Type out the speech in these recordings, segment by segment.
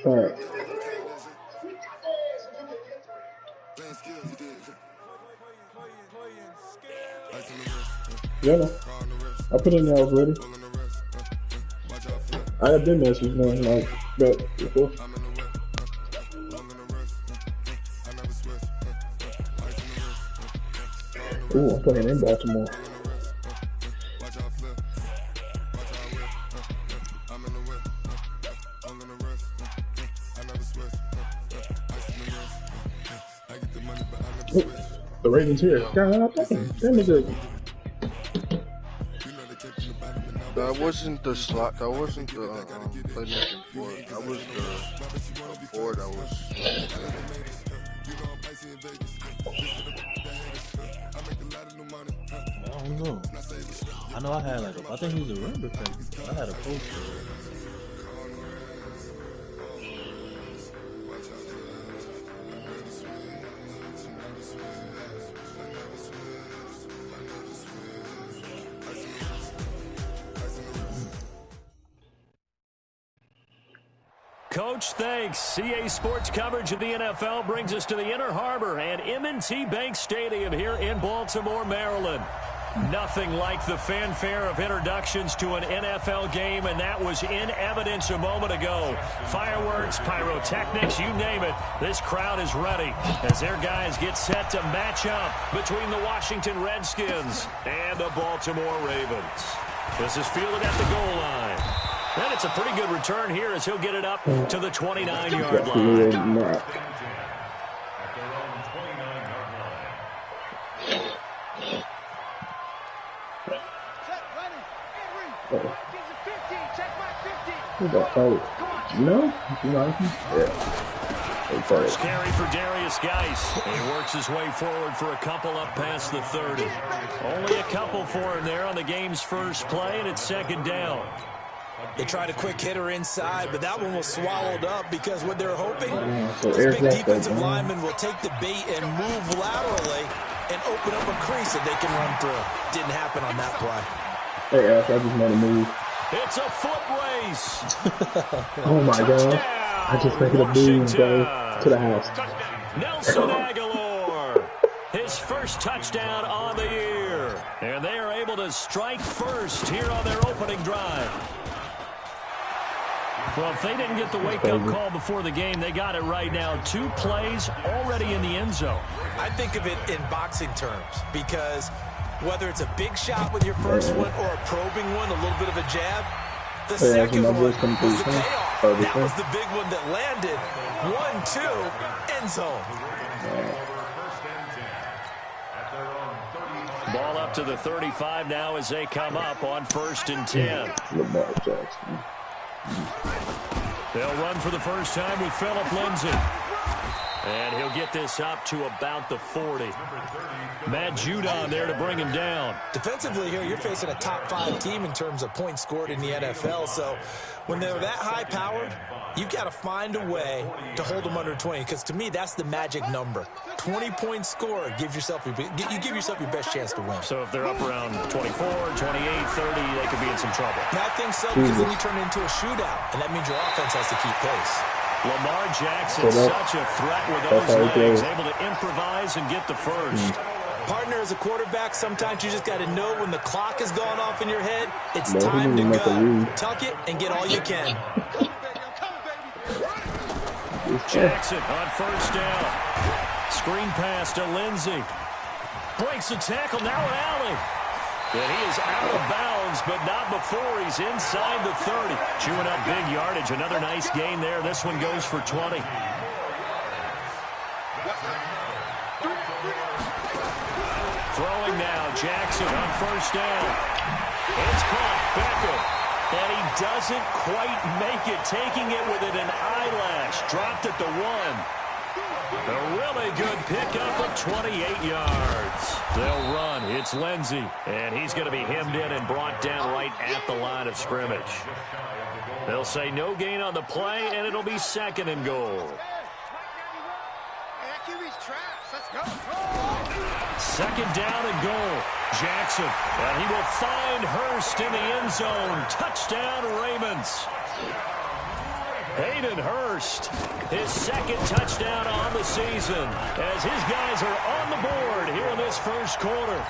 All right. Yeah, no. I put in there already. I have been messaged, man, like that before. Ooh, I'm playing in Baltimore. Ooh, the Ravens here. God, that nigga. That wasn't the slot. That wasn't the playmaking for it. That was the four that was. I don't know. I know I had like I think he was a run defender. I had a poster. Coach, thanks. CA Sports coverage of the NFL brings us to the Inner Harbor and M&T Bank Stadium here in Baltimore, Maryland. Nothing like the fanfare of introductions to an NFL game, and that was in evidence a moment ago. Fireworks, pyrotechnics, you name it. This crowd is ready as their guys get set to match up between the Washington Redskins and the Baltimore Ravens. This is fielded at the goal line. And it's a pretty good return here as he'll get it up to the 29-yard line. No? First carry for Darius Geis. He works his way forward for a couple up past the 30. Only a couple for him there on the game's first play, and it's second down. They tried a quick hitter inside, but that one was swallowed up because what they're hoping, this big defensive lineman will take the bait and move laterally and open up a crease that they can run through. Didn't happen on that play. Hey, Ash, I just want to move. It's a foot race. Oh, my God. I just think of the move, bro, to the house. Nelson Aguilar, his first touchdown on the year. And they are able to strike first here on their opening drive. Well, if they didn't get the wake-up call before the game, they got it right now. 2 plays already in the end zone. I think of it in boxing terms because whether it's a big shot with your first one or a probing one, a little bit of a jab, the second one was the payoff. That was the big one that landed. 1-2, end zone. Ball up to the 35 now as they come up on 1st and 10. Lamar Jackson. They'll run for the first time with Phillip Lindsay. And he'll get this up to about the 40. Matt Judon there to bring him down. Defensively here, you're facing a top 5 team in terms of points scored in the NFL. So when they're that high-powered, you've got to find a way to hold them under 20. Because to me, that's the magic number. 20-point score, you give yourself your best chance to win. So if they're up around 24, 28, 30, they could be in some trouble. And I think so, because then you turn it into a shootout. And that means your offense has to keep pace. Lamar Jackson, such a threat with those legs, able to improvise and get the first. Partner, as a quarterback, sometimes you just got to know when the clock has gone off in your head, it's time to go. Tuck it and get all you can. Jackson on first down. Screen pass to Lindsey. Breaks the tackle, now an alley. And he is out of bounds, but not before he's inside the 30. Chewing up big yardage. Another nice gain there. This one goes for 20. Throwing now, Jackson on first down. It's caught, Beckham. And he doesn't quite make it, taking it within an eyelash. Dropped at the 1. A really good pickup of 28 yards. They'll run. It's Lindsey. And he's going to be hemmed in and brought down right at the line of scrimmage. They'll say no gain on the play, and it'll be 2nd and goal. 2nd down and goal. Jackson. And he will find Hurst in the end zone. Touchdown, Ravens. Hayden Hurst, his second touchdown on the season, as his guys are on the board here in this first quarter.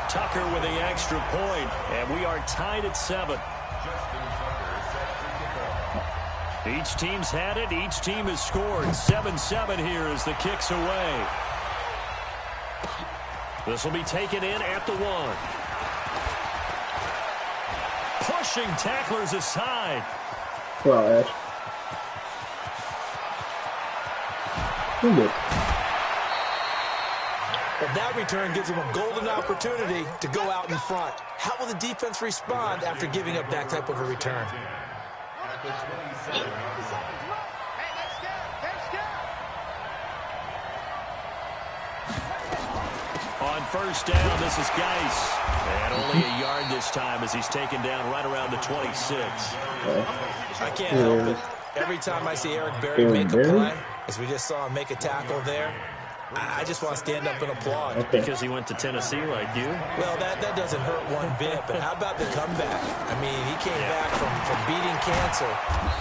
Tucker with the extra point, and we are tied at 7. Each team's had it. Each team has scored. 7-7 here as the kick's away. This will be taken in at the 1. Pushing tacklers aside. Wow, Ash. But that return gives them a golden opportunity to go out in front. How will the defense respond after giving up that type of a return? On first down, this is Geis. And only a yard this time as he's taken down right around the 26. I can't help it. Every time I see Eric Berry make a play, as we just saw him make a tackle there, I just want to stand up and applaud. Because he went to Tennessee like you? Well, that doesn't hurt one bit, but how about the comeback? I mean, he came back from beating cancer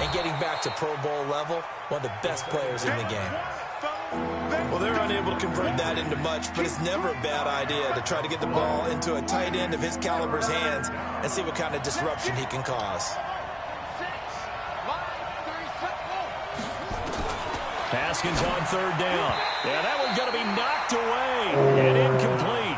and getting back to Pro Bowl level, one of the best players in the game. Well, they're unable to convert that into much, but it's never a bad idea to try to get the ball into a tight end of his caliber's hands and see what kind of disruption he can cause. Haskins on third down. Yeah, that one's going to be knocked away and incomplete.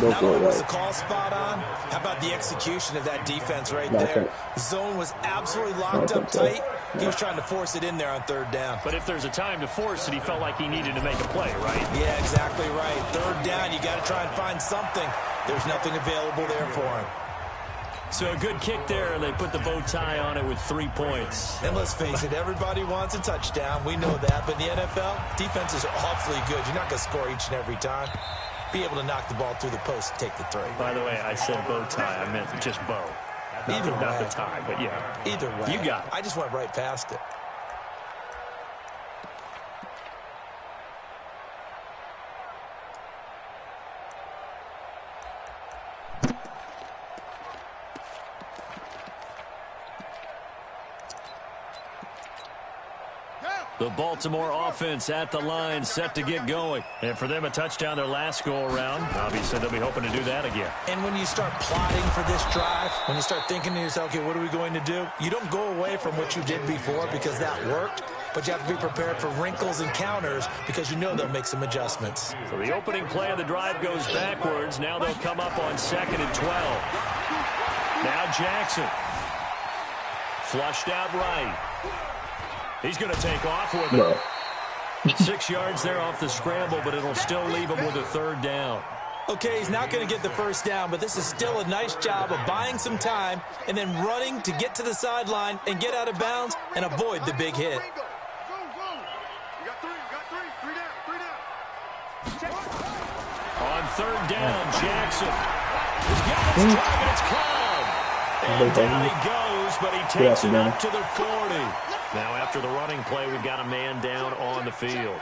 Not only was the call spot on, how about the execution of that defense right there? The zone was absolutely locked up tight. He was trying to force it in there on third down. But if there's a time to force it, he felt like he needed to make a play, right? Yeah, exactly right. Third down, you got to try and find something. There's nothing available there for him. So a good kick there, and they put the bow tie on it with 3 points. And let's face it, everybody wants a touchdown. We know that. But in the NFL, defenses are awfully good. You're not going to score each and every time. Be able to knock the ball through the post and take the 3. By the way, I said bow tie. I meant just bow. Not the tie, but yeah. Either way. You got it. I just went right past it. The Baltimore offense at the line, set to get going. And for them, a touchdown their last go-around. Obviously, they'll be hoping to do that again. And when you start plotting for this drive, when you start thinking to yourself, okay, what are we going to do? You don't go away from what you did before because that worked, but you have to be prepared for wrinkles and counters because you know they'll make some adjustments. So the opening play of the drive goes backwards. Now they'll come up on 2nd and 12. Now Jackson. Flushed out right. He's going to take off with it. 6 yards there off the scramble, but it'll still leave him with a third down. Okay, he's not going to get the first down, but this is still a nice job of buying some time and then running to get to the sideline and get out of bounds and avoid the big hit. On third down, Jackson. He's got his target. It's Cloud. And down he goes, but he takes it up to the 40. Now, after the running play, we've got a man down on the field.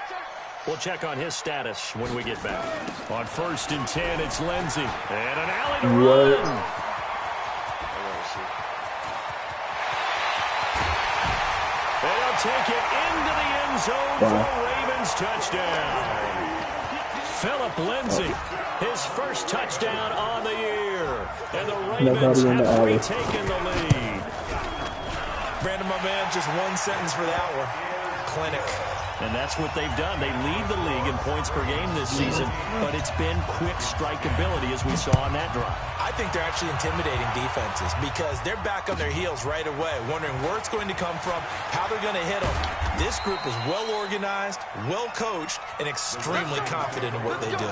We'll check on his status when we get back. On 1st and 10, it's Lindsey. And an alley to run. They'll take it into the end zone for a Ravens touchdown. Philip Lindsey, his first touchdown on the year. And the Ravens have retaken the lead. Brandon, my man, just one sentence for that one. Clinic. And that's what they've done. They lead the league in points per game this season, but it's been quick strikeability as we saw on that drive. I think they're actually intimidating defenses because they're back on their heels right away, wondering where it's going to come from, how they're going to hit them. This group is well organized, well coached, and extremely confident in what they do.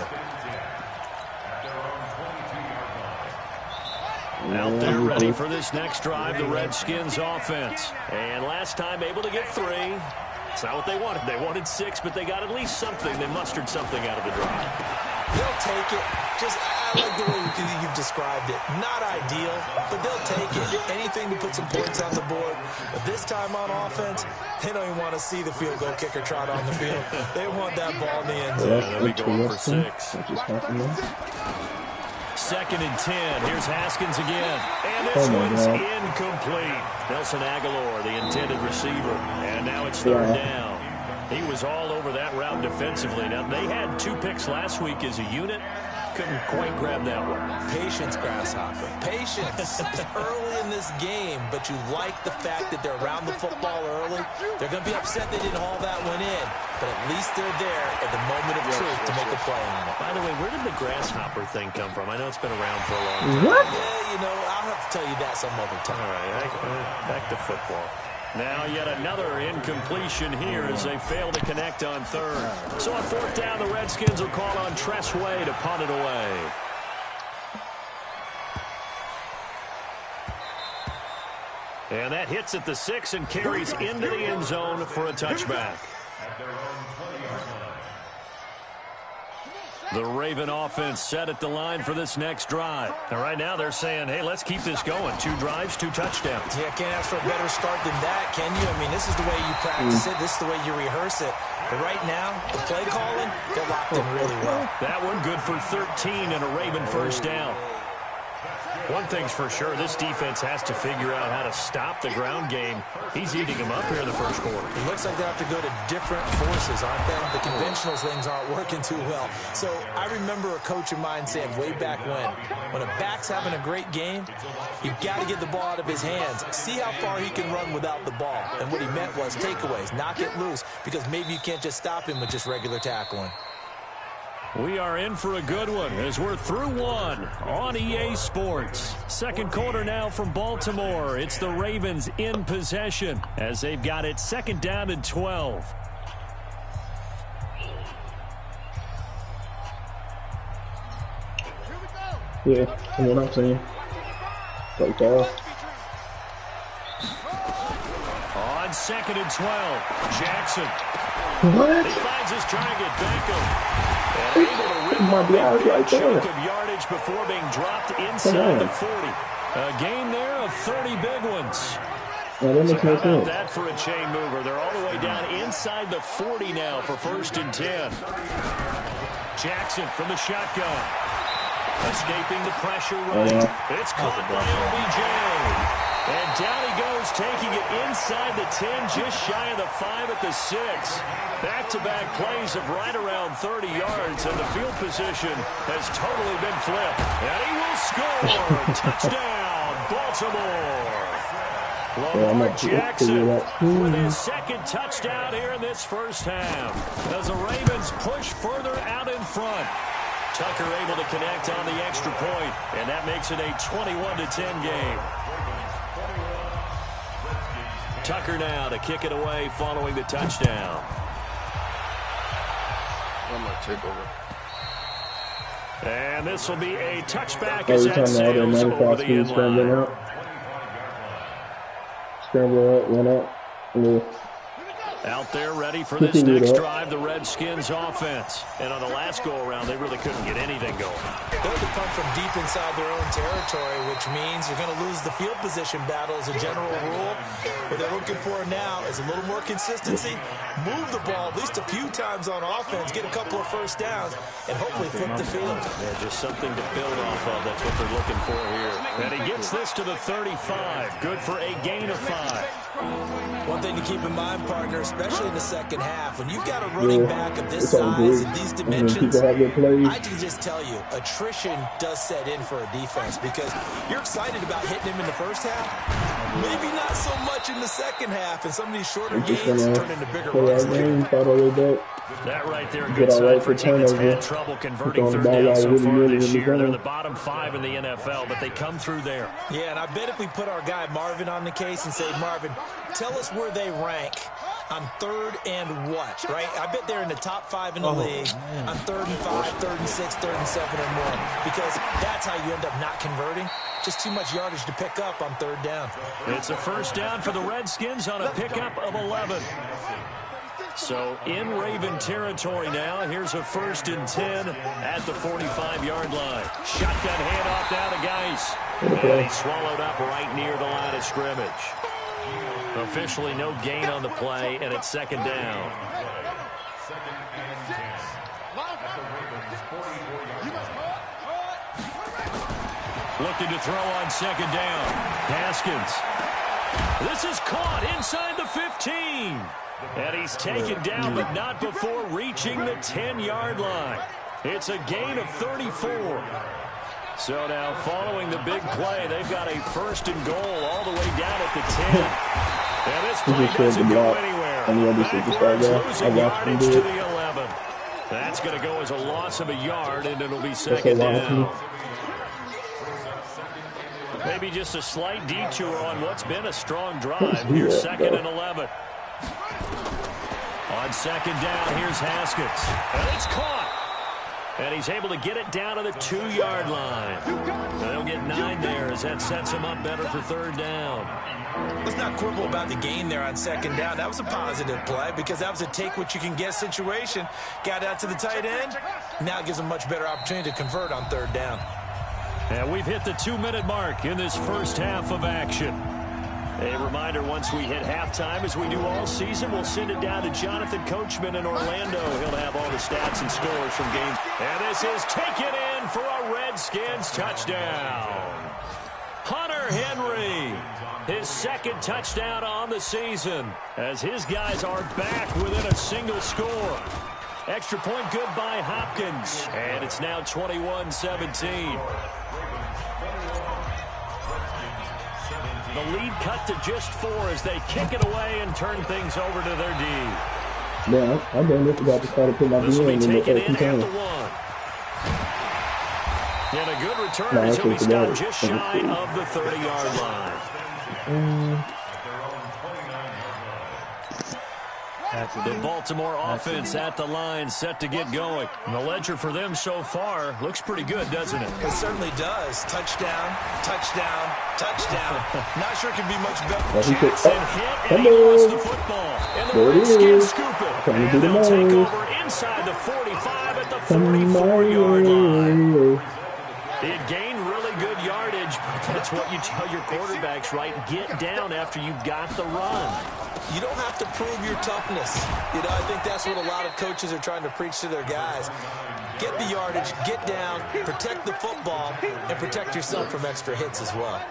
Out there ready for this next drive, the Redskins offense. And last time able to get 3. It's not what they wanted. They wanted 6, but they got at least something. They mustered something out of the drive. They'll take it. I like the way you've described it. Not ideal, but they'll take it. Anything to put some points on the board. But this time on offense, they don't even want to see the field goal kicker trot on the field. They want that ball in the end zone. They'll be going for 6. 2nd and 10. Here's Haskins again. And this one's incomplete. Nelson Aguilar, the intended receiver. And now it's 3rd down. He was all over that route defensively. Now, they had 2 picks last week as a unit. Couldn't quite grab that one. Patience, Grasshopper. Patience. It's early in this game, but you like the fact that they're around the football early. They're going to be upset they didn't haul that one in, but at least they're there at the moment of truth to make a play on it. By the way, where did the Grasshopper thing come from? I know it's been around for a long time. What? Yeah, you know, I'll have to tell you that some other time. All right, back to football. Now yet another incompletion here as they fail to connect on 3rd. So on 4th down, the Redskins will call on Tressway to punt it away. And that hits at the 6 and carries into the end zone for a touchback. The Raven offense set at the line for this next drive. And right now they're saying, hey, let's keep this going. 2 drives, 2 touchdowns. Yeah, can't ask for a better start than that, can you? I mean, this is the way you practice it. This is the way you rehearse it. But right now, the play calling, they're locked in really well. That one good for 13 and a Raven 1st down. One thing's for sure, this defense has to figure out how to stop the ground game. He's eating them up here in the 1st quarter. It looks like they have to go to different forces, aren't they? The conventional things aren't working too well. So I remember a coach of mine saying way back when a back's having a great game, you've got to get the ball out of his hands. See how far he can run without the ball. And what he meant was takeaways, knock it loose, because maybe you can't just stop him with just regular tackling. We are in for a good one as we're through 1 on EA Sports. 2nd quarter now from Baltimore. It's the Ravens in possession as they've got it 2nd down and 12. Yeah, from what I'm saying. Like that. On 2nd and 12, Jackson. What? He finds his target, Beckham. And able to rip My God, right a chunk there. of yardage before being dropped inside the 40. A gain there of 30 big ones. Yeah, that So makes how no about sense. that for a chain mover? They're all the way down inside the 40 now for 1st and 10. Jackson from the shotgun. Escaping the pressure right. It's caught by OBJ. And down he goes, taking it inside the 10, just shy of the 5 at the 6. Back-to-back plays of right around 30 yards, and the field position has totally been flipped. And he will score! Touchdown, Baltimore! Lamar Jackson with his 2nd touchdown here in this 1st half. As the Ravens push further out in front. Tucker able to connect on the extra point, and that makes it a 21-10 game. Tucker now to kick it away following the touchdown. I'm going to take over. And this will be a touchback Every as that time the other sails over the end scrambling line. out. Scramble out, run out. And Out there ready for this next drive, the Redskins offense. And on the last go-around, they really couldn't get anything going. They're to come from deep inside their own territory, which means you're going to lose the field position battle as a general rule. What they're looking for now is a little more consistency, move the ball at least a few times on offense, get a couple of 1st downs, and hopefully flip the field. Yeah, just something to build off of. That's what they're looking for here. And he gets this to the 35. Good for a gain of 5. One thing to keep in mind, partner, especially in the 2nd half, when you've got a running back of this size and these dimensions, I can just tell you, attrition does set in for a defense because you're excited about hitting him in the 1st half, maybe not so much in the 2nd half, and some of these shorter gains turn into bigger runs later. That right there, a good sign for a team that's had trouble converting 3rd down so far this year. They're the bottom 5 in the NFL, but they come through there. Yeah, and I bet if we put our guy Marvin on the case and say, Marvin, tell us where they rank on 3rd and what, right? I bet they're in the top 5 in the league on 3rd and 5, 3rd and 6, 3rd and 7 or more, because that's how you end up not converting. Just too much yardage to pick up on 3rd down. It's a 1st down for the Redskins on a pickup of 11. So in Raven territory now. Here's a 1st and 10 at the 45-yard line. Shotgun handoff down to Geis. And he's swallowed up right near the line of scrimmage. Officially no gain on the play, and it's 2nd down. Looking to throw on second down. Haskins. This is caught inside the 15. And he's taken down, but not before reaching the 10-yard line. It's a gain of 34. So now following the big play, they've got a first and goal all the way down at the 10. And this play doesn't go anywhere. Backwards, losing yardage to the 11. That's going to go as a loss of a yard, and it'll be second down. Maybe just a slight detour on what's been a strong drive. Here's second and 11. On second down, here's Haskins. And it's caught. And he's able to get it down to the 2-yard line. And they'll get 9 there as that sets him up better for third down. Let's not quibble about the gain there on second down. That was a positive play because that was a take-what-you-can-get situation. Got out to the tight end. Now it gives him much better opportunity to convert on third down. And we've hit the 2-minute mark in this first half of action. A reminder, once we hit halftime, as we do all season, we'll send it down to Jonathan Coachman in Orlando. He'll have all the stats and scores from games. And this is taken in for a Redskins touchdown. Hunter Henry, his second touchdown on the season, as his guys are back within a single score. Extra point good by Hopkins, and it's now 21-17. The lead cut to just 4 as they kick it away and turn things over to their D. Yeah, I've been this about to start to put my D in the first time. And a good return as he'll be stopped just shy of the 30-yard line. The Baltimore offense at the line, set to get going. And the ledger for them so far looks pretty good, doesn't it? It certainly does. Touchdown, touchdown, touchdown. Not sure it can be much better. Jackson hit, and he lost the football. And the Redskins scoop it. And they'll take over inside the 45 at the 44-yard line. It gained really good yardage, but that's what you tell your quarterbacks, right? Get down after you've got the run. You don't have to prove your toughness. You know, I think that's what a lot of coaches are trying to preach to their guys. Get the yardage, get down, protect the football, and protect yourself from extra hits as well.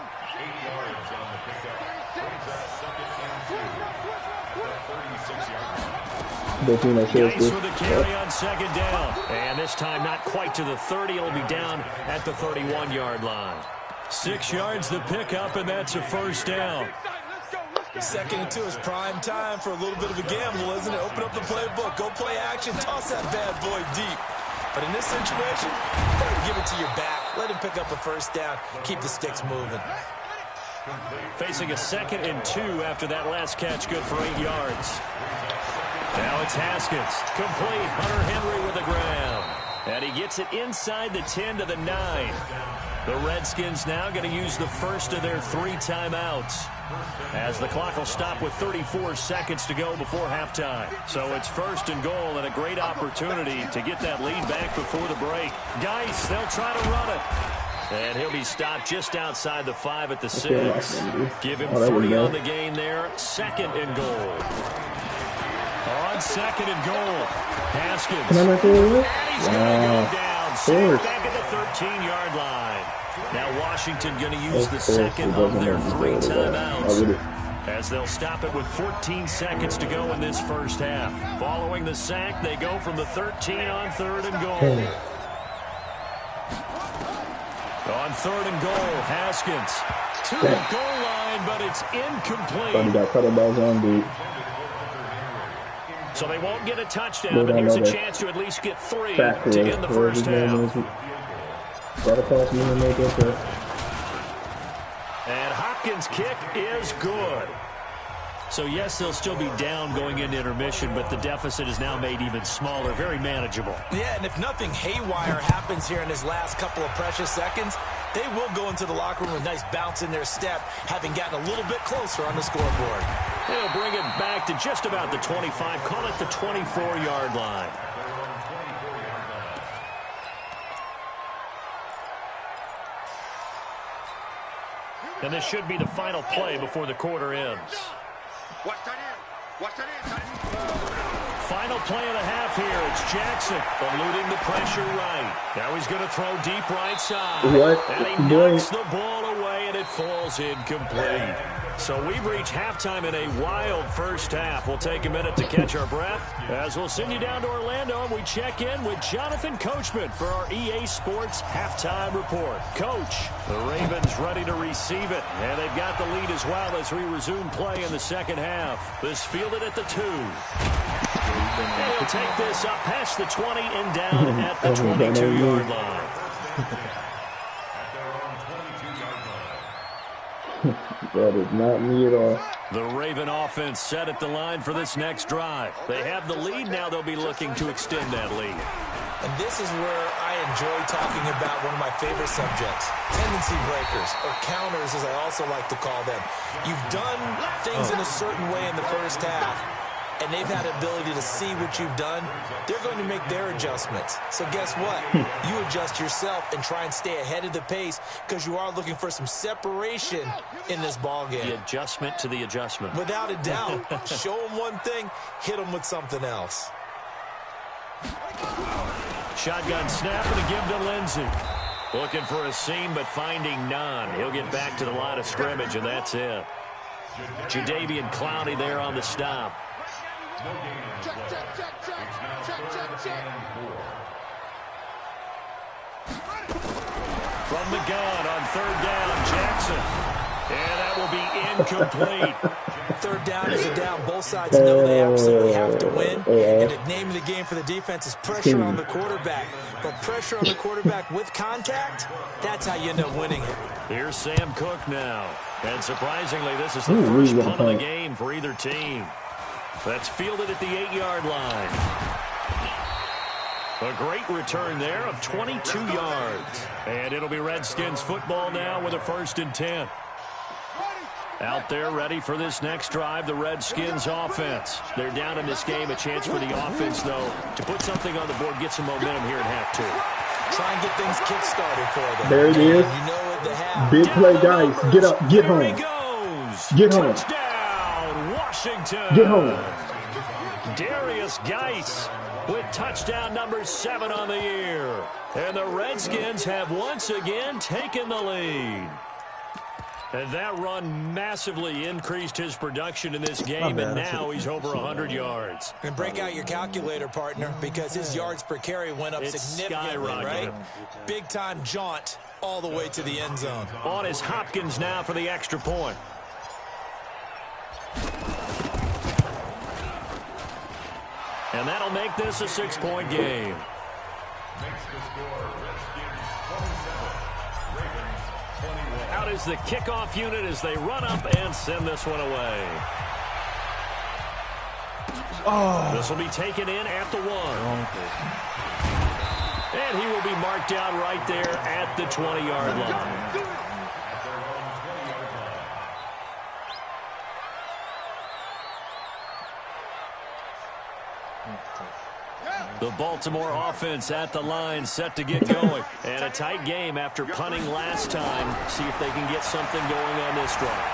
Nice with the carry on second down. And this time not quite to the 30. It'll be down at the 31-yard line. 6 yards the pickup, and that's a first down. Second and 2 is prime time for a little bit of a gamble, isn't it? Open up the playbook, go play action, toss that bad boy deep. But in this situation, give it to your back. Let him pick up a first down. Keep the sticks moving. Facing a second and 2 after that last catch, good for 8 yards. Now it's Haskins. Complete. Hunter Henry with the ground. And he gets it inside the 10 to the 9. The Redskins now going to use the first of their 3 timeouts, as the clock will stop with 34 seconds to go before halftime. So it's first and goal, and a great opportunity to get that lead back before the break. Geis, they'll try to run it. And he'll be stopped just outside the 5 at the 6. Give him 3 on the gain there. Second and goal. On second and goal, Haskins. And he's going to go down. Safe back at the 13-yard line. Now Washington going to use the second of their 3 timeouts, as they'll stop it with 14 seconds to go in this first half. Following the sack, they go from the 13 on third and goal. On third and goal, Haskins to the goal line, but it's incomplete. Got cut by zone, dude. So they won't get a touchdown, but here's a chance to at least get 3 to end the first half. And Hopkins' kick is good. So, yes, they'll still be down going into intermission, but the deficit is now made even smaller, very manageable. Yeah, and if nothing haywire happens here in his last couple of precious seconds, they will go into the locker room with a nice bounce in their step, having gotten a little bit closer on the scoreboard. They'll bring it back to just about the 25, call it the 24-yard line. And this should be the final play before the quarter ends. final play of the half here. It's Jackson eluding the pressure right. Now he's going to throw deep right side. What? And he knocks the ball away, and it falls incomplete. So we've reached halftime in a wild first half. We'll take a minute to catch our breath as we'll send you down to Orlando, and we check in with Jonathan Coachman for our EA Sports Halftime Report. Coach, the Ravens ready to receive it, and they've got the lead as well as we resume play in the second half. This fielded at the 2. And he'll take this up past the 20 and down at the 22-yard line. That is not me at all. The Raven offense set at the line for this next drive. They have the lead. Now they'll be looking to extend that lead. And this is where I enjoy talking about one of my favorite subjects, tendency breakers, or counters as I also like to call them. You've done things in a certain way in the first half, and they've had the ability to see what you've done. They're going to make their adjustments. So guess what? You adjust yourself and try and stay ahead of the pace because you are looking for some separation in this ball game. The adjustment to the adjustment. Without a doubt. Show them one thing, hit them with something else. Shotgun snap and a give to Lindsey. Looking for a seam but finding none. He'll get back to the line of scrimmage, and that's it. Jadeveon Clowney there on the stop. From the gun on third down, Jackson. And that will be incomplete. Third down is a down. Both sides know they absolutely have to win. And the name of the game for the defense is pressure on the quarterback. But pressure on the quarterback with contact, that's how you end up winning it. Here's Sam Cook now. And surprisingly, this is the first punt of the game for either team. That's fielded at the 8-yard line. A great return there of 22 yards. And it'll be Redskins football now with a 1st and 10. Out there ready for this next drive, the Redskins offense. They're down in this game. A chance for the offense, though, to put something on the board, get some momentum here in half 2. Try and get things kick-started for them. There it is. You know what they have. Big play, guys. Get up. Get home. There he goes. Get home. Touchdown, Washington. Get home. Darius Geis with touchdown number 7 on the year. And the Redskins have once again taken the lead. And that run massively increased his production in this game, and now he's over 100 yards. And break out your calculator, partner, because his yards per carry went up significantly, right? Big-time jaunt all the way to the end zone. On is Hopkins now for the extra point. And that'll make this a 6-point game. Out is the kickoff unit as they run up and send this one away. This will be taken in at the 1. And he will be marked down right there at the 20-yard line. The Baltimore offense at the line, set to get going. And a tight game after punting last time. See if they can get something going on this drive.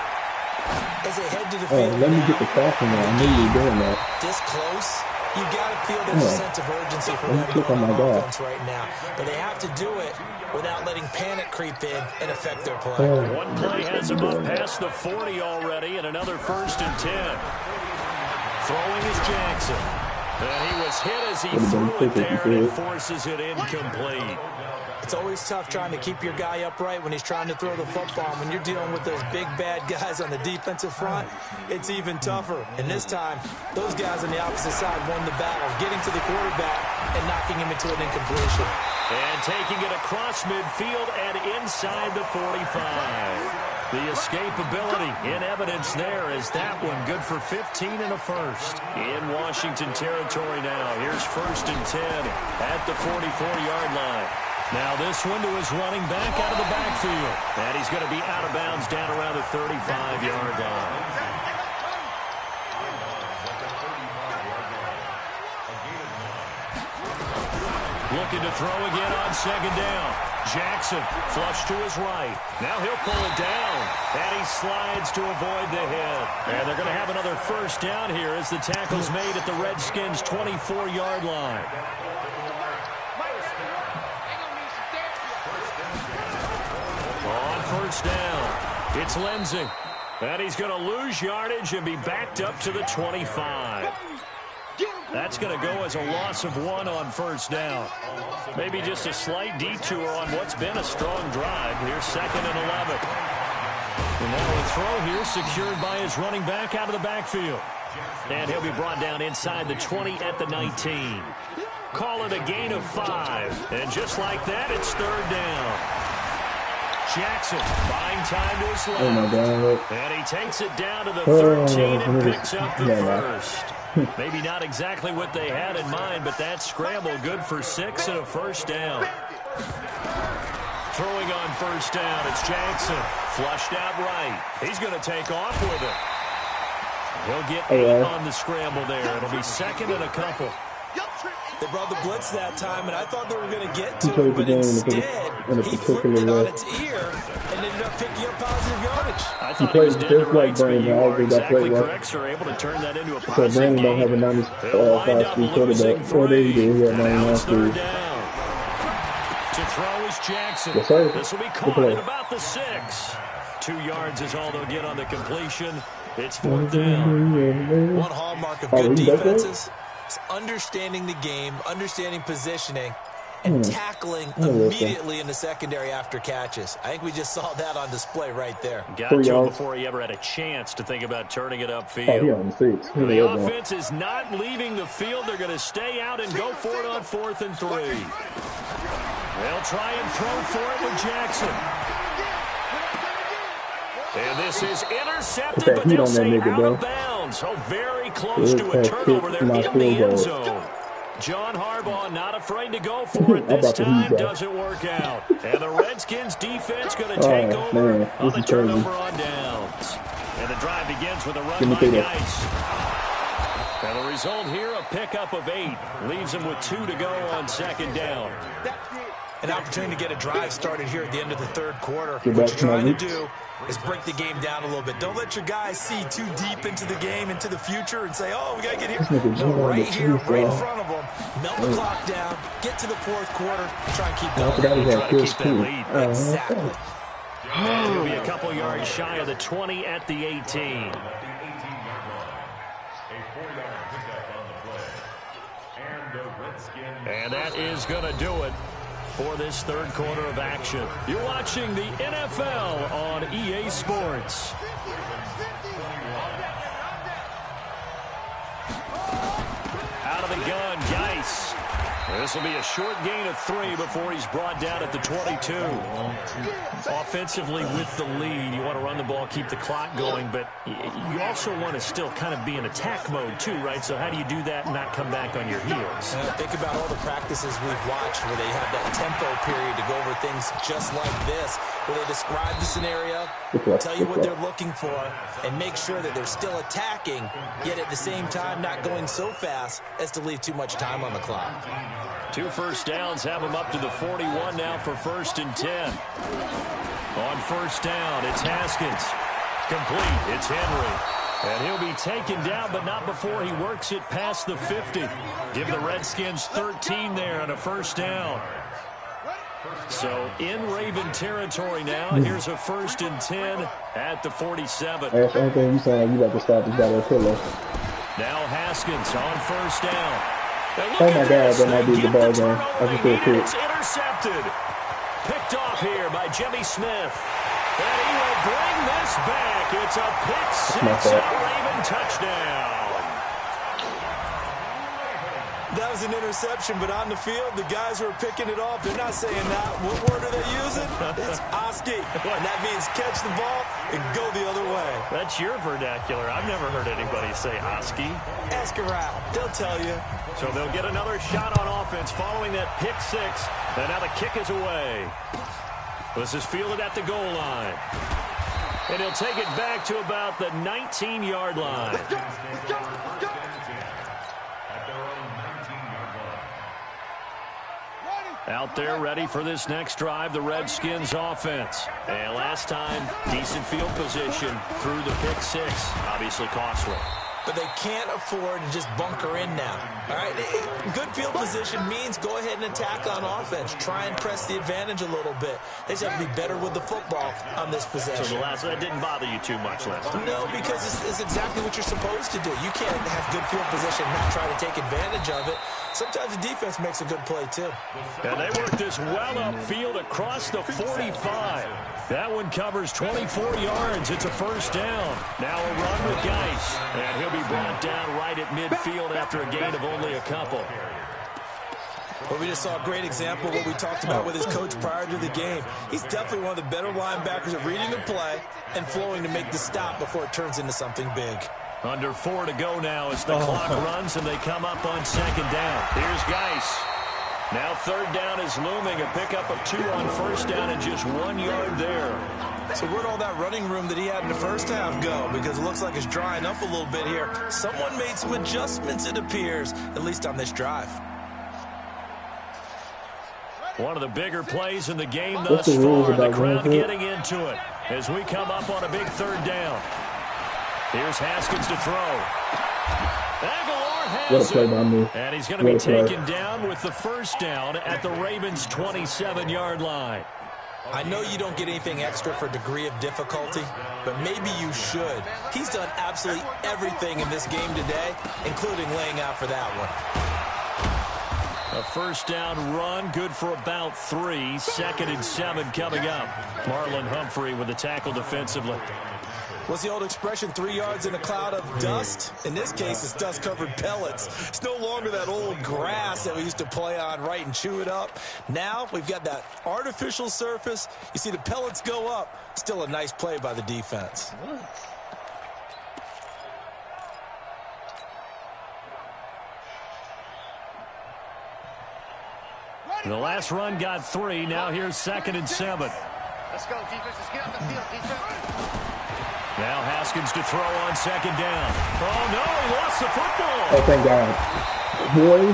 As they head to the field let me get the call from there. I knew you were doing that. This close, you got to feel there's a sense of urgency for them on offense right now. But they have to do it without letting panic creep in and affect their play. One play has him up past the 40 already, and another 1st and 10. Throwing is Jackson. And he was hit as he threw it there, and it forces it incomplete. It's always tough trying to keep your guy upright when he's trying to throw the football. When you're dealing with those big, bad guys on the defensive front, it's even tougher. And this time, those guys on the opposite side won the battle, getting to the quarterback and knocking him into an incompletion. And taking it across midfield and inside the 45. The escapability in evidence there as that one good for 15 and a 1st. In Washington territory now. Here's 1st and 10 at the 44-yard line. Now this one to his running back out of the backfield. And he's going to be out of bounds down around the 35-yard line. Looking to throw again on 2nd down. Jackson, flush to his right. Now he'll pull it down, and he slides to avoid the hit. And they're going to have another first down here as the tackle's made at the Redskins' 24-yard line. On first down, it's Lindsey. And he's going to lose yardage and be backed up to the 25. That's going to go as a loss of 1 on first down. Maybe just a slight detour on what's been a strong drive. Here's 2nd and 11. And now a throw here secured by his running back out of the backfield. And he'll be brought down inside the 20 at the 19. Call it a gain of 5. And just like that, it's 3rd down. Jackson buying time to his left. Oh my God. And he takes it down to the 13 and picks up the first. Maybe not exactly what they had in mind, but that scramble good for 6 and a first down. Throwing on first down, it's Jackson. Flushed out right. He's going to take off with it. He'll get 8 on the scramble there. It'll be 2nd and a couple. They brought the blitz that time, and I thought they were going to get to it, but instead, he flipped it on its ear and ended up picking up positive yardage. I thought he was dead to rights, but you are exactly correct, sir. Able to turn that into a positive game. Don't have a 95-speed quarterback. 4 days ago, he had 99 speed. To throw is Jackson. Yes, sir. This will be caught at about the 6. 2 yards is all they'll get on the completion. It's 4th down. One hallmark of good defenses is understanding the game, understanding positioning, and tackling immediately in the secondary after catches. I think we just saw that on display right there. Got to him before he ever had a chance to think about turning it upfield. The offense is not leaving the field. They're going to stay out and go for it on 4th and 3. They'll try and throw for it with Jackson. And this is intercepted, but they'll say out of bounds. So very close to a turnover there in the end zone. John Harbaugh not afraid to go for it this time. Doesn't work out. And the Redskins defense going to take over on the turnover on downs. And the drive begins with a run by Geis. And the result here, a pickup of 8. Leaves him with 2 to go on 2nd down. An opportunity to get a drive started here at the end of the 3rd quarter. What you're trying to do is break the game down a little bit. Don't let your guys see too deep into the game, into the future, and say, oh, we got to get here. No, right here, right in front of them. Melt the clock down, get to the 4th quarter, and try and keep going. Try to keep that lead. Exactly. And he'll be a couple yards shy of the 20 at the 18. And that is going to do it for this 3rd quarter of action. You're watching the NFL on EA Sports. Out of the gun, Geis. This will be a short gain of 3 before he's brought down at the 22. Offensively with the lead, you want to run the ball, keep the clock going, but you also want to still kind of be in attack mode too, right? So how do you do that and not come back on your heels? Think about all the practices we've watched where they have that tempo period to go over things just like this, where they describe the scenario, tell you what they're looking for, and make sure that they're still attacking, yet at the same time not going so fast as to leave too much time on the clock. 2 first downs have him up to the 41 now for 1st and 10. On first down, it's Haskins. Complete, it's Henry. And he'll be taken down, but not before he works it past the 50. Give the Redskins 13 there on a first down. So in Raven territory now, here's a 1st and 10 at the 47. That's the only thing you sound like you about to stop this guy with a pillow. Now Haskins on first down. Oh my God, that might be the ball game. I just feel quick. It's intercepted. Picked off here by Jimmy Smith. And he will bring this back. It's a pick 6 and a Raven touchdown. That was an interception, but on the field, the guys who are picking it off, they're not saying that. What word are they using? It's Oski. And that means catch the ball and go the other way. That's your vernacular. I've never heard anybody say Oski. Ask around. They'll tell you. So they'll get another shot on offense following that pick 6. And now the kick is away. This is fielded at the goal line. And he'll take it back to about the 19-yard line. Out there ready for this next drive, the Redskins offense. And last time, decent field position through the pick six. Obviously costly. But they can't afford to just bunker in now. All right, good field position means go ahead and attack on offense. Try and press the advantage a little bit. They just have to be better with the football on this possession. So that didn't bother you too much last time? No, because it's exactly what you're supposed to do. You can't have good field position and not try to take advantage of it. Sometimes the defense makes a good play, too. And they work this well upfield across the 45. That one covers 24 yards. It's a first down. Now a run with Geis. And he'll be brought down right at midfield after a gain of only a couple. Well, we just saw a great example of what we talked about with his coach prior to the game. He's definitely one of the better linebackers at reading the play and flowing to make the stop before it turns into something big. Under 4 to go now as the clock runs and they come up on second down. Here's Geis. Now third down is looming. A pickup of 2 on first down and just 1 yard there. So where'd all that running room that he had in the first half go? Because it looks like it's drying up a little bit here. Someone made some adjustments, it appears, at least on this drive. One of the bigger plays in the game thus far. The crowd getting into it as we come up on a big third down. Here's Haskins to throw. Aguilar has it. And he's going to be taken down with the first down at the Ravens' 27-yard line. I know you don't get anything extra for degree of difficulty, but maybe you should. He's done absolutely everything in this game today, including laying out for that one. A first down run, good for about 3. 2nd and 7 coming up. Marlon Humphrey with the tackle defensively. What's the old expression, 3 yards in a cloud of dust? In this case, it's dust-covered pellets. It's no longer that old grass that we used to play on, right, and chew it up. Now we've got that artificial surface. You see the pellets go up. Still a nice play by the defense. The last run got 3. Now here's 2nd and 7. Let's go, defense. Let's get up the field, defense. Now Haskins to throw on second down. Oh, no, he lost the football. Oh, thank God. Boy.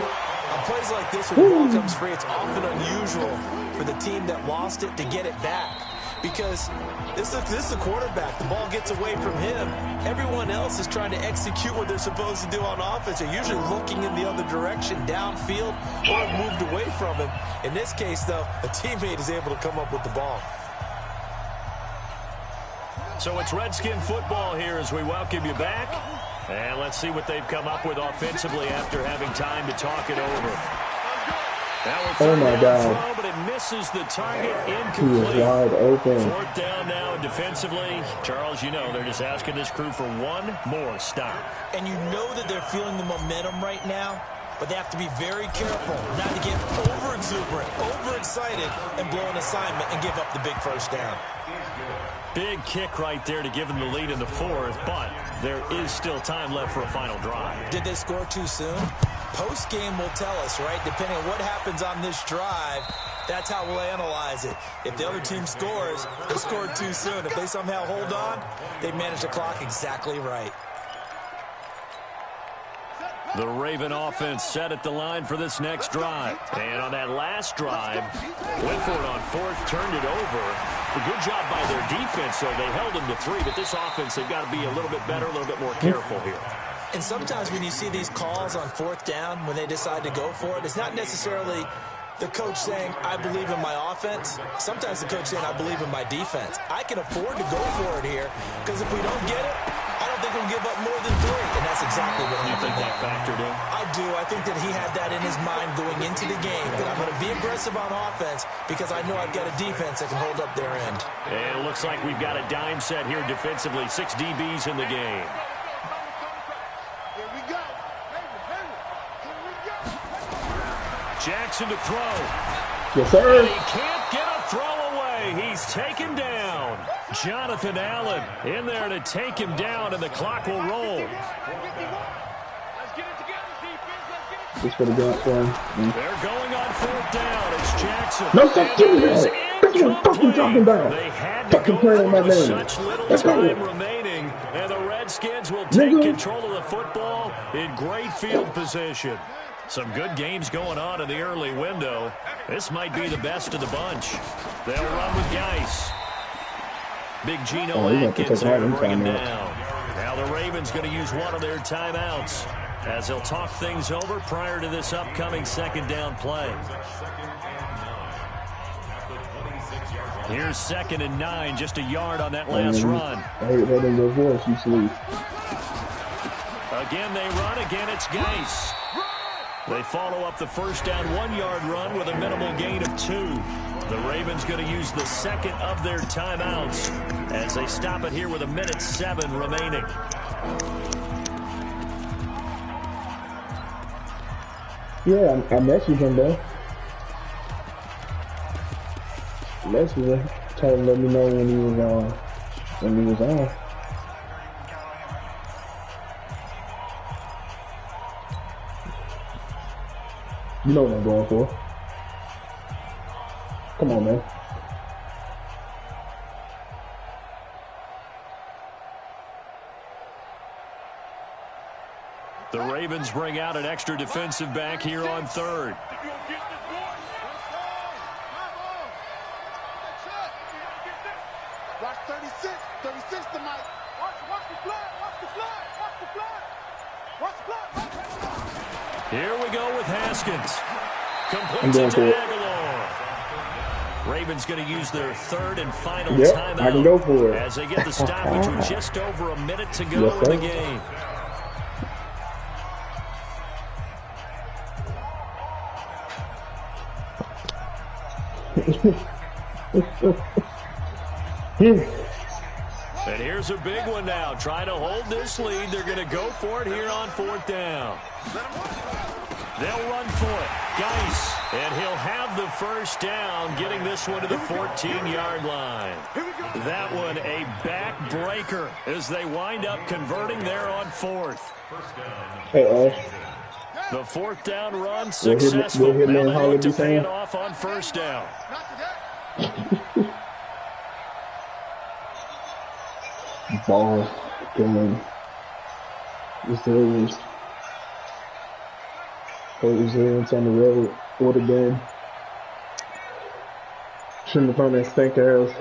On plays like this, when the ball comes free, it's often unusual for the team that lost it to get it back. Because this is the quarterback. The ball gets away from him. Everyone else is trying to execute what they're supposed to do on offense. They're usually looking in the other direction, downfield, or moved away from him. In this case, though, a teammate is able to come up with the ball. So it's Redskin football here as we welcome you back. And let's see what they've come up with offensively after having time to talk it over. Oh my God. Throw, but it misses the target, He incomplete. is wide open. 4th down now, and defensively, Charles, you know, they're just asking this crew for one more stop. And you know that they're feeling the momentum right now, but they have to be very careful not to get over-exuberant, overexcited, and blow an assignment and give up the big first down. Big kick right there to give them the lead in the 4th, but there is still time left for a final drive. Did they score too soon? Post-game will tell us, right? Depending on what happens on this drive, that's how we'll analyze it. If the other team scores, they scored too soon. If they somehow hold on, they manage the clock exactly right. The Raven offense set at the line for this next drive. And on that last drive, went for it on 4th, turned it over. A good job by their defense, though. They held them to 3, but this offense, they've got to be a little bit better, a little bit more careful here. And sometimes when you see these calls on 4th down, when they decide to go for it, it's not necessarily the coach saying, I believe in my offense. Sometimes the coach saying, I believe in my defense. I can afford to go for it here, because if we don't get it, I don't think we'll give up more than 3. And that's exactly what You happened think there. that factored in? I do. I think that he had that in his mind going into the game, that I'm going to be aggressive on offense because I know I've got a defense that can hold up their end. And it looks like we've got a dime set here defensively. 6 DBs in the game. Here we go. Jackson to throw. Yes, sir. And he can't get a throw away. He's taken down. Jonathan Allen in there to take him down, and the clock will roll. Just for the gun for him. They're going on 4th down. It's Jackson. No, stop giving And it is that. That's what I'm fucking talking about. They had to Fucking go playing my for it with name. such little That's time right. remaining, and the Redskins will take Nigga. control of the football in great field position. Some good games going on in the early window. This might be the best of the bunch. They'll run with Geis. Big Geno Atkins there to bring him down. Now the Ravens going to use one of their timeouts as they'll talk things over prior to this upcoming second down play. Here's 2nd and 9, just a yard on that last run. I heard that in your voice, you sleep. Again they run, again it's Geis. They follow up the first down 1-yard run with a minimal gain of 2. The Ravens going to use the second of their timeouts as they stop it here with 1:07 remaining. Yeah, I messaged him though. Messaged him, told him let me know when he was on. You know what I'm going for. Come on, man. The Ravens bring out an extra defensive back here on 3rd. Watch 36 to Mike. Watch the flag, watch the flag, watch the flag. Watch the flag. Here we go with Haskins. Completes it to Aguilar. Ravens going to use their 3rd and final timeout. I can go for it. As they get the stoppage with just over a minute to go in the game. And here's a big one now. Trying to hold this lead. They're going to go for it here on 4th down. They'll run for it. Geis. And he'll have the first down, getting this one to the 14-yard line. That one a backbreaker as they wind up converting there on 4th. Hey, The 4th down run successful. Now they look to pay it off on 1st down. Ball game. Resilience on the road. Would have been. Shouldn't have found that stink ass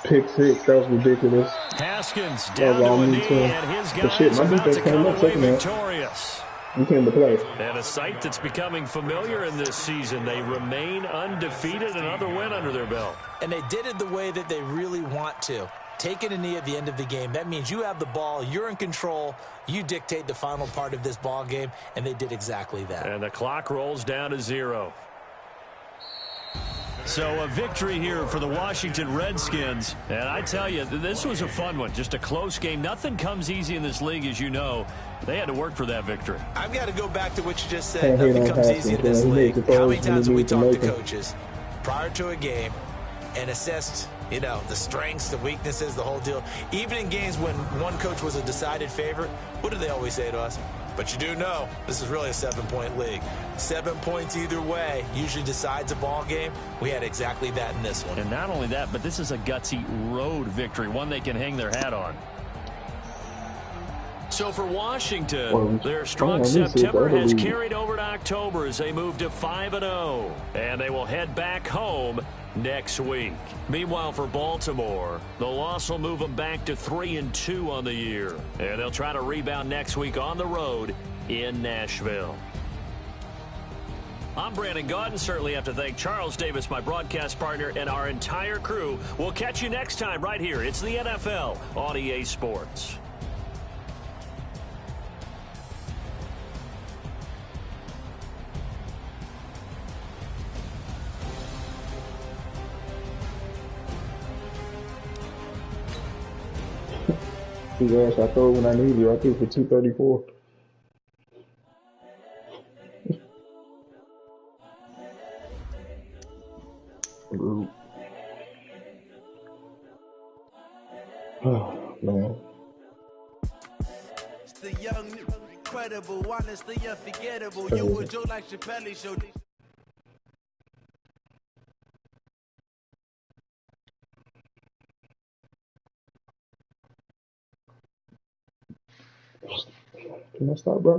pick 6. That was ridiculous. Haskins down to a knee, and his guys about to come away victorious. We came to play. And a sight that's becoming familiar in this season. They remain undefeated, another win under their belt. And they did it the way that they really want to. Taking a knee at the end of the game, that means you have the ball, you're in control, you dictate the final part of this ball game, and they did exactly that. And the clock rolls down to 0. So a victory here for the Washington Redskins. And I tell you, this was a fun one. Just a close game. Nothing comes easy in this league, as you know. They had to work for that victory. I've got to go back to what you just said. Nothing comes easy in this league. How many times have we talked to coaches prior to a game and assessed, the strengths, the weaknesses, the whole deal? Even in games when one coach was a decided favorite, what do they always say to us? But you do know this is really a 7-point league. 7 points either way usually decides a ball game. We had exactly that in this one. And not only that, but this is a gutsy road victory, one they can hang their hat on. So for Washington, their strong September has carried over to October as they move to 5-0. And they will head back home next week. Meanwhile, for Baltimore, the loss will move them back to 3-2 on the year. And they'll try to rebound next week on the road in Nashville. I'm Brandon Gaudin. Certainly have to thank Charles Davis, my broadcast partner, and our entire crew. We'll catch you next time right here. It's the NFL on EA Sports. Yes, I throw when I need you. I threw for 234. Oh, man. It's the young, incredible, honestly unforgettable. You would Joe like Chappelle show. Can I stop, bro?